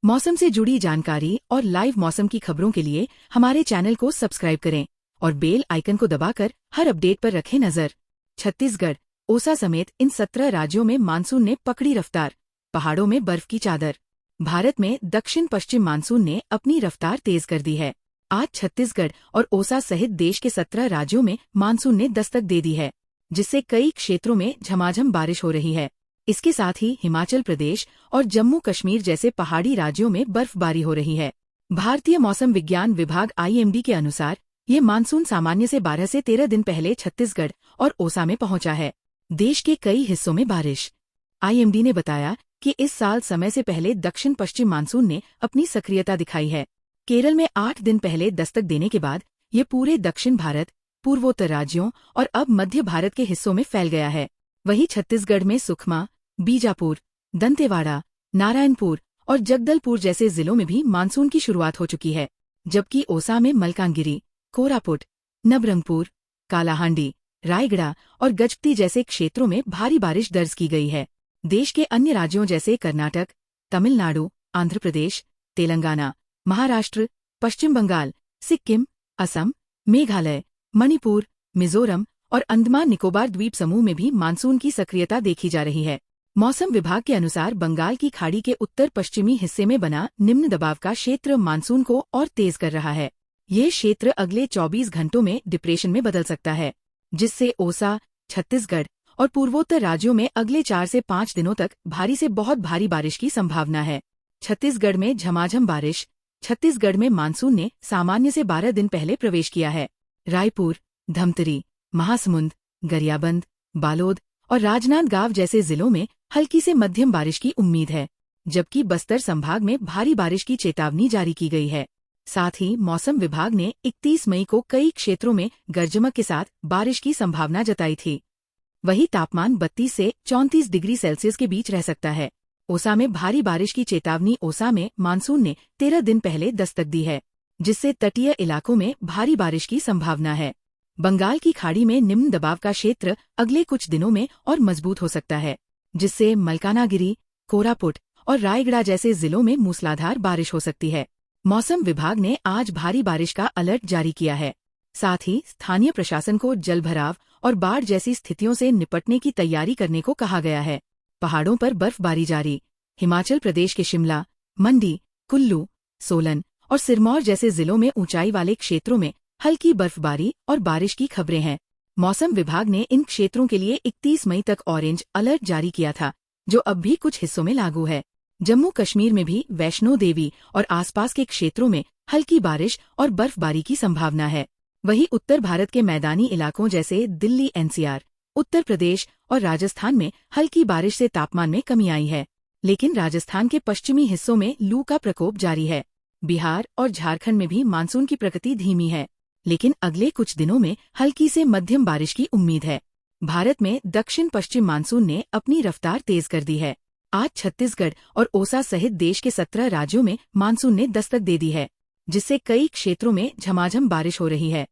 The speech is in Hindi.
मौसम से जुड़ी जानकारी और लाइव मौसम की खबरों के लिए हमारे चैनल को सब्सक्राइब करें और बेल आइकन को दबाकर हर अपडेट पर रखें नजर। छत्तीसगढ़, ओसा समेत इन 17 राज्यों में मानसून ने पकड़ी रफ्तार, पहाड़ों में बर्फ की चादर। भारत में दक्षिण पश्चिम मानसून ने अपनी रफ्तार तेज कर दी है। आज छत्तीसगढ़ और ओसा सहित देश के 17 राज्यों में मानसून ने दस्तक दे दी है, जिससे कई क्षेत्रों में झमाझम बारिश हो रही है। इसके साथ ही हिमाचल प्रदेश और जम्मू कश्मीर जैसे पहाड़ी राज्यों में बर्फबारी हो रही है। भारतीय मौसम विज्ञान विभाग IMD के अनुसार ये मानसून सामान्य से 12 से 13 दिन पहले छत्तीसगढ़ और ओसा में पहुंचा है। देश के कई हिस्सों में बारिश। IMD ने बताया कि इस साल समय से पहले दक्षिण पश्चिम मानसून ने अपनी सक्रियता दिखाई है। केरल में 8 दिन पहले दस्तक देने के बाद ये पूरे दक्षिण भारत, पूर्वोत्तर राज्यों और अब मध्य भारत के हिस्सों में फैल गया है। वहीं छत्तीसगढ़ में सुकमा, बीजापुर, दंतेवाड़ा, नारायणपुर और जगदलपुर जैसे जिलों में भी मानसून की शुरुआत हो चुकी है, जबकि ओसा में मलकानगिरी, कोरापुट, नबरंगपुर, कालाहांडी, रायगढ़ और गजपति जैसे क्षेत्रों में भारी बारिश दर्ज की गई है। देश के अन्य राज्यों जैसे कर्नाटक, तमिलनाडु, आंध्र प्रदेश, तेलंगाना, महाराष्ट्र, पश्चिम बंगाल, सिक्किम, असम, मेघालय, मणिपुर, मिजोरम और अंडमान निकोबार द्वीप समूह में भी मानसून की सक्रियता देखी जा रही है। मौसम विभाग के अनुसार बंगाल की खाड़ी के उत्तर पश्चिमी हिस्से में बना निम्न दबाव का क्षेत्र मानसून को और तेज कर रहा है। ये क्षेत्र अगले 24 घंटों में डिप्रेशन में बदल सकता है, जिससे ओसा, छत्तीसगढ़ और पूर्वोत्तर राज्यों में अगले 4 से 5 दिनों तक भारी से बहुत भारी बारिश की संभावना है। छत्तीसगढ़ में झमाझम बारिश। छत्तीसगढ़ में मानसून ने सामान्य से 12 दिन पहले प्रवेश किया है। रायपुर, धमतरी, महासमुंद, गरियाबंद, बालोद और राजनांदगांव जैसे जिलों में हल्की से मध्यम बारिश की उम्मीद है, जबकि बस्तर संभाग में भारी बारिश की चेतावनी जारी की गई है। साथ ही मौसम विभाग ने 31 मई को कई क्षेत्रों में गरजमक के साथ बारिश की संभावना जताई थी। वहीं तापमान 32 से 34 डिग्री सेल्सियस के बीच रह सकता है। ओसा में भारी बारिश की चेतावनी। ओसा में मानसून ने 13 दिन पहले दस्तक दी है, जिससे तटीय इलाकों में भारी बारिश की संभावना है। बंगाल की खाड़ी में निम्न दबाव का क्षेत्र अगले कुछ दिनों में और मजबूत हो सकता है, जिससे मलकानागिरी, कोरापुट और रायगढ़ जैसे जिलों में मूसलाधार बारिश हो सकती है। मौसम विभाग ने आज भारी बारिश का अलर्ट जारी किया है। साथ ही स्थानीय प्रशासन को जलभराव और बाढ़ जैसी स्थितियों से निपटने की तैयारी करने को कहा गया है। पहाड़ों पर बर्फबारी जारी। हिमाचल प्रदेश के शिमला, मंडी, कुल्लू, सोलन और सिरमौर जैसे जिलों में ऊंचाई वाले क्षेत्रों में हल्की बर्फबारी और बारिश की खबरें हैं। मौसम विभाग ने इन क्षेत्रों के लिए 31 मई तक ऑरेंज अलर्ट जारी किया था, जो अब भी कुछ हिस्सों में लागू है। जम्मू कश्मीर में भी वैष्णो देवी और आसपास के क्षेत्रों में हल्की बारिश और बर्फबारी की संभावना है। वहीं उत्तर भारत के मैदानी इलाकों जैसे दिल्ली, NCR, उत्तर प्रदेश और राजस्थान में हल्की बारिश से तापमान में कमी आई है, लेकिन राजस्थान के पश्चिमी हिस्सों में लू का प्रकोप जारी है। बिहार और झारखंड में भी मानसून की प्रगति धीमी है, लेकिन अगले कुछ दिनों में हल्की से मध्यम बारिश की उम्मीद है। भारत में दक्षिण पश्चिम मानसून ने अपनी रफ्तार तेज कर दी है। आज छत्तीसगढ़ और ओसा सहित देश के 17 राज्यों में मानसून ने दस्तक दे दी है, जिससे कई क्षेत्रों में झमाझम बारिश हो रही है।